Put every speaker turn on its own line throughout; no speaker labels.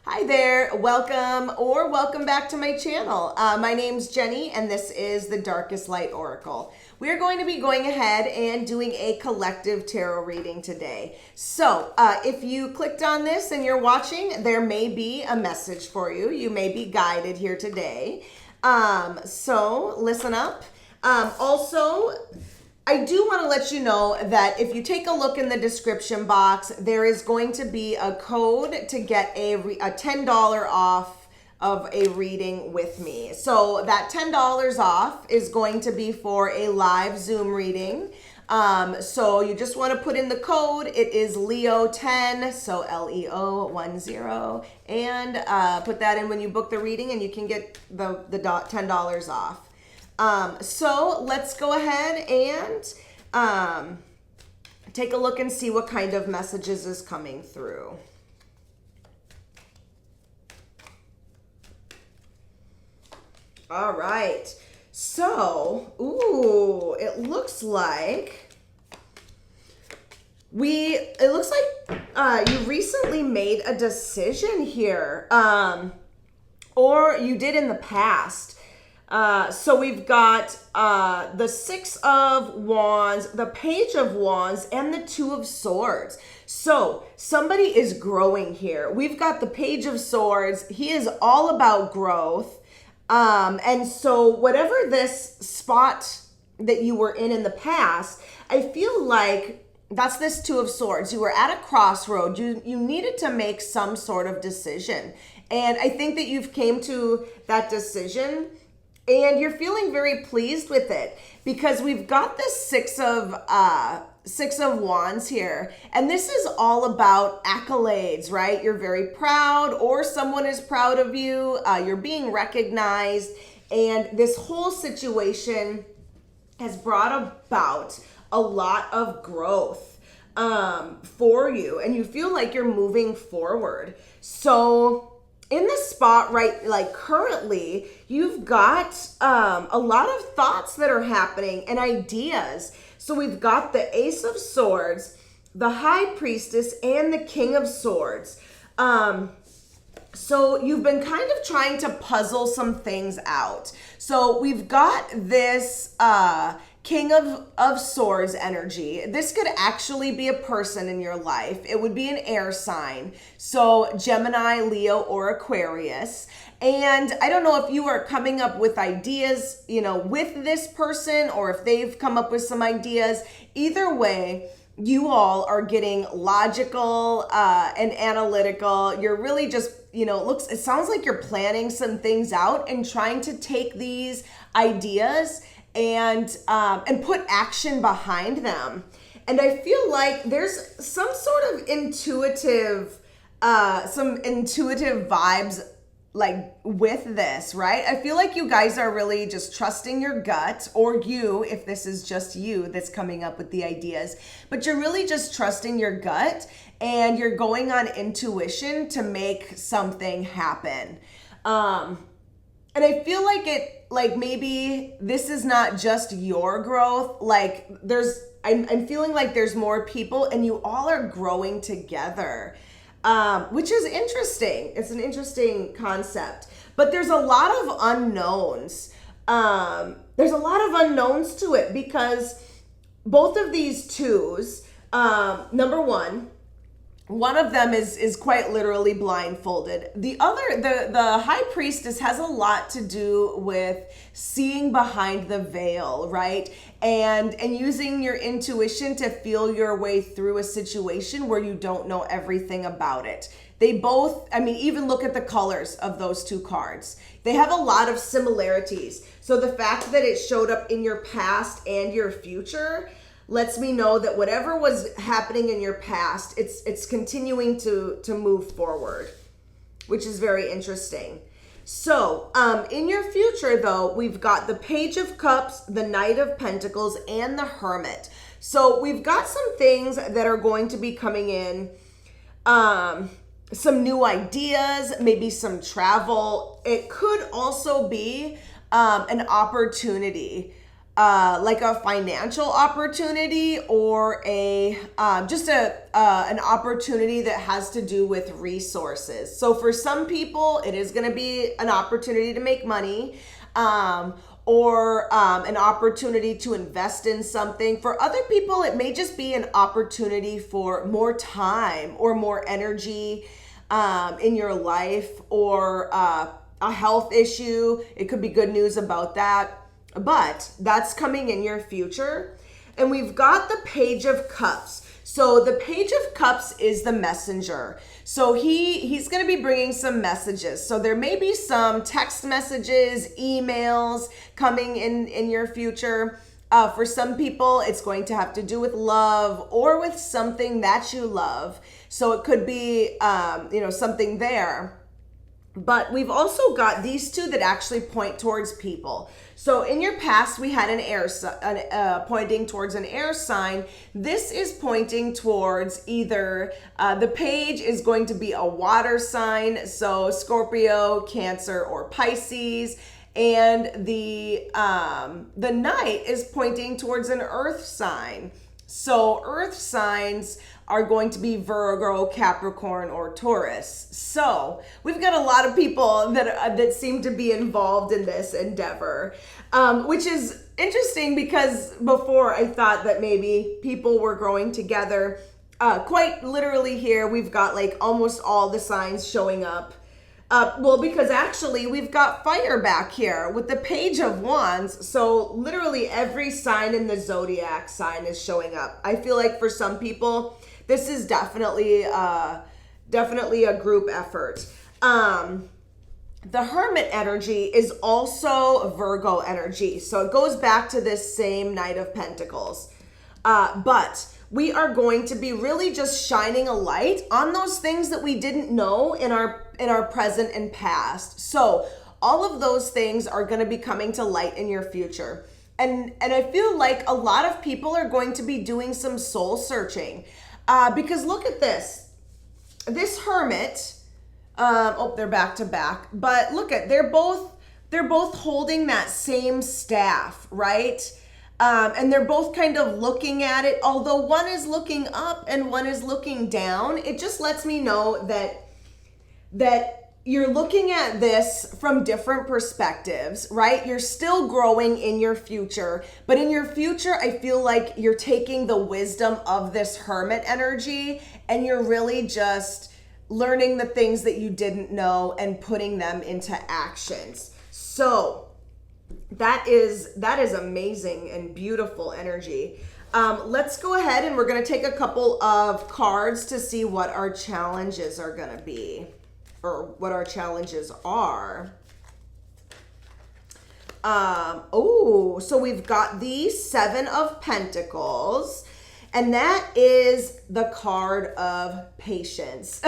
Hi there, welcome back to my channel. My name's Jenny and this is the Darkest Light Oracle. We are going to be going ahead and doing a collective tarot reading today. So if you clicked on this and you're watching, there may be a message for you. You may be guided here today. So listen up. Also, I do want to let you know that if you take a look in the description box, there is going to be a code to get a $10 off of a reading with me. So that $10 off is going to be for a live Zoom reading. So you just want to put in the code. It is Leo10, so Leo10, and put that in when you book the reading and you can get the $10 off. So let's go ahead and take a look and see what kind of messages is coming through. All right. So, it looks like you recently made a decision here, or you did in the past. So we've got the Six of Wands, the Page of Wands, and the Two of Swords. So somebody is growing here. We've got the Page of Swords. He is all about growth. And so whatever this spot that you were in the past, I feel like that's this Two of Swords. You were at a crossroad. You needed to make some sort of decision. And I think that you've came to that decision and you're feeling very pleased with it because we've got this Six of Wands here. And this is all about accolades, right? You're very proud or someone is proud of you. You're being recognized. And this whole situation has brought about a lot of growth for you. And you feel like you're moving forward. So in this spot, right, like currently, you've got a lot of thoughts that are happening and ideas. So we've got the Ace of Swords, the High Priestess, and the King of Swords. So you've been kind of trying to puzzle some things out. So we've got this King of Swords energy. This could actually be a person in your life. It would be an air sign. So Gemini, Leo, or Aquarius. And I don't know if you are coming up with ideas, with this person or if they've come up with some ideas. Either way, you all are getting logical and analytical. You're really just, it sounds like you're planning some things out and trying to take these ideas and put action behind them. And I feel like there's some sort of intuitive vibes like with this, right? I feel like you guys are really just trusting your gut, or you, if this is just you that's coming up with the ideas, but you're really just trusting your gut and you're going on intuition to make something happen. And I feel like maybe this is not just your growth. Like I'm feeling like there's more people and you all are growing together. Which is interesting. It's an interesting concept, but there's a lot of unknowns. There's a lot of unknowns to it because both of these twos, number one of them is quite literally blindfolded. The other, the High Priestess has a lot to do with seeing behind the veil, right? And using your intuition to feel your way through a situation where you don't know everything about it. They both, even look at the colors of those two cards. They have a lot of similarities. So the fact that it showed up in your past and your future lets me know that whatever was happening in your past, it's continuing to move forward, which is very interesting. So in your future, though, we've got the Page of Cups, the Knight of Pentacles, and the Hermit. So we've got some things that are going to be coming in, some new ideas, maybe some travel. It could also be an opportunity. like a financial opportunity or a just an opportunity that has to do with resources. So for some people, it is going to be an opportunity to make money, or an opportunity to invest in something. For other people, it may just be an opportunity for more time or more energy in your life, or a health issue. It could be good news about that. But that's coming in your future. And we've got the Page of Cups. So the Page of Cups is the messenger. So he's going to be bringing some messages. So there may be some text messages, emails coming in your future. For some people, it's going to have to do with love or with something that you love. So it could be, something there. But we've also got these two that actually point towards people. So in your past, we had an air pointing towards an air sign. This is pointing towards either the page is going to be a water sign, so Scorpio, Cancer, or Pisces, and the knight is pointing towards an earth sign. So earth signs are going to be Virgo, Capricorn, or Taurus. So we've got a lot of people that seem to be involved in this endeavor, which is interesting because before I thought that maybe people were growing together. Quite literally here, we've got like almost all the signs showing up. Because actually we've got fire back here with the Page of Wands. So literally every sign in the zodiac sign is showing up. I feel like for some people, this is definitely a group effort. The Hermit energy is also Virgo energy. So it goes back to this same Knight of Pentacles. But we are going to be really just shining a light on those things that we didn't know in our present and past. So all of those things are going to be coming to light in your future. And I feel like a lot of people are going to be doing some soul searching. Because look at this. This Hermit, they're back to back. But look at, they're both holding that same staff, right? And they're both kind of looking at it. Although one is looking up and one is looking down, it just lets me know that you're looking at this from different perspectives, right? You're still growing in your future, but in your future, I feel like you're taking the wisdom of this Hermit energy and you're really just learning the things that you didn't know and putting them into actions. So that is amazing and beautiful energy. Let's go ahead and we're going to take a couple of cards to see what our challenges are going to be, or what our challenges are. So we've got the Seven of Pentacles, and that is the card of patience.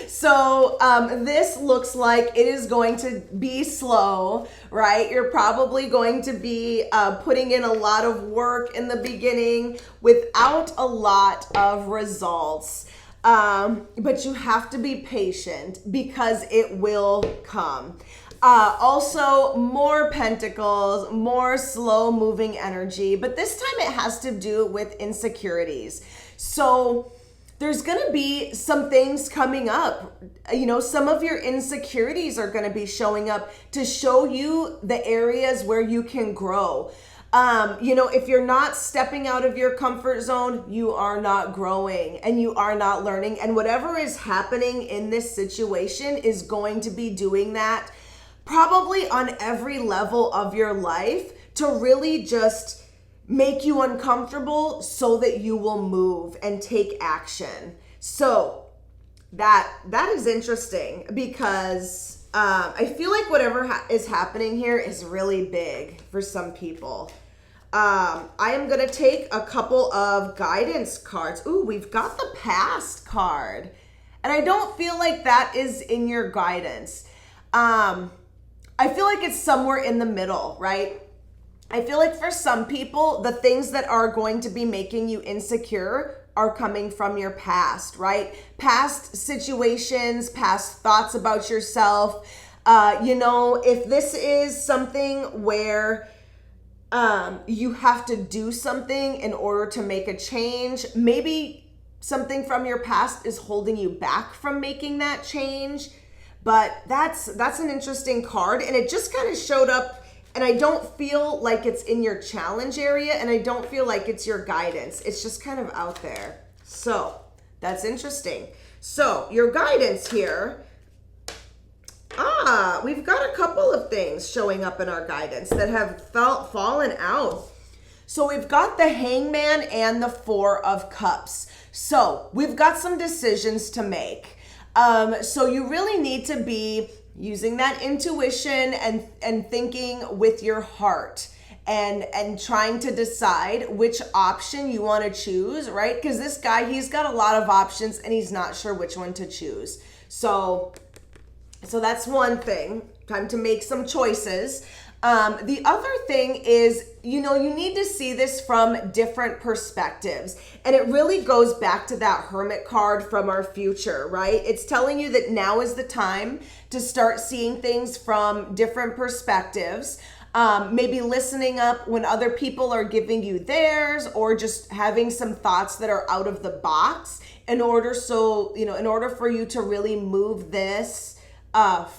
So this looks like it is going to be slow, right? You're probably going to be putting in a lot of work in the beginning without a lot of results. But you have to be patient because it will come. Also, more pentacles, more slow moving energy, but this time it has to do with insecurities. So there's going to be some things coming up. You know, some of your insecurities are going to be showing up to show you the areas where you can grow. If you're not stepping out of your comfort zone, you are not growing and you are not learning. And whatever is happening in this situation is going to be doing that probably on every level of your life to really just make you uncomfortable so that you will move and take action. So that is interesting because I feel like whatever is happening here is really big for some people. I am going to take a couple of guidance cards. Ooh, we've got the Past card. And I don't feel like that is in your guidance. I feel like it's somewhere in the middle, right? I feel like for some people, the things that are going to be making you insecure are coming from your past, right? Past situations, past thoughts about yourself. If this is something where you have to do something in order to make a change. Maybe something from your past is holding you back from making that change. But that's an interesting card, and it just kind of showed up, and I don't feel like it's in your challenge area, and I don't feel like it's your guidance. It's just kind of out there. So that's interesting. So your guidance here, we've got a couple of things showing up in our guidance that have fallen out. So we've got the Hangman and the Four of Cups. So we've got some decisions to make. So you really need to be using that intuition and thinking with your heart and trying to decide which option you want to choose, right? Because this guy, he's got a lot of options and he's not sure which one to choose. So that's one thing. Time to make some choices. The other thing is, you need to see this from different perspectives. And it really goes back to that Hermit card from our future, right? It's telling you that now is the time to start seeing things from different perspectives. Maybe listening up when other people are giving you theirs, or just having some thoughts that are out of the box in order for you to really move this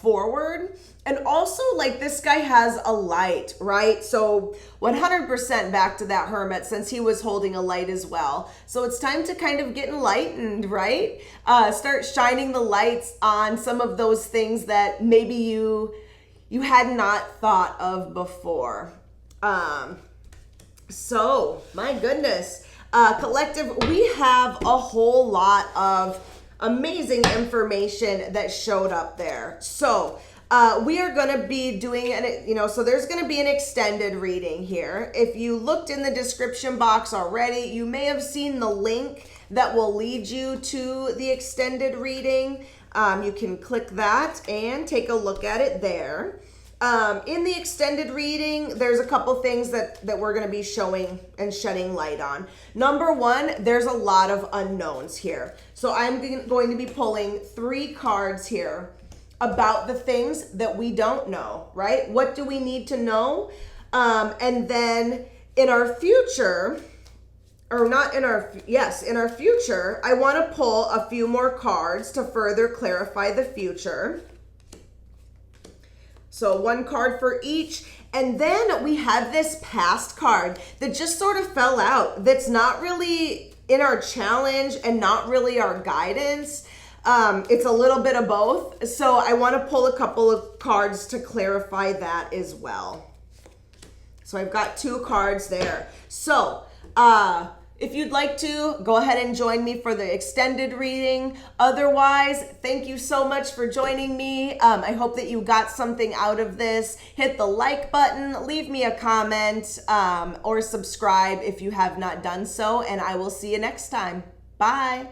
forward. And also, like, this guy has a light, right? So 100% back to that Hermit, since he was holding a light as well. So it's time to kind of get enlightened, right? Start shining the lights on some of those things that maybe you had not thought of before. So my goodness, collective, we have a whole lot of amazing information that showed up there. So we are going to be doing, so there's going to be an extended reading here. If you looked in the description box already, you may have seen the link that will lead you to the extended reading. You can click that and take a look at it there. In the extended reading, there's a couple things that we're going to be showing and shedding light on. Number one, there's a lot of unknowns here. So I'm going to be pulling 3 cards here about the things that we don't know, right? What do we need to know? And then in our future, in our future, I want to pull a few more cards to further clarify the future. So 1 card for each. And then we have this past card that just sort of fell out. That's not really in our challenge and not really our guidance. It's a little bit of both. So I want to pull a couple of cards to clarify that as well. So I've got 2 cards there. So if you'd like to, go ahead and join me for the extended reading. Otherwise, thank you so much for joining me. I hope that you got something out of this. Hit the like button, leave me a comment, or subscribe if you have not done so, and I will see you next time. Bye.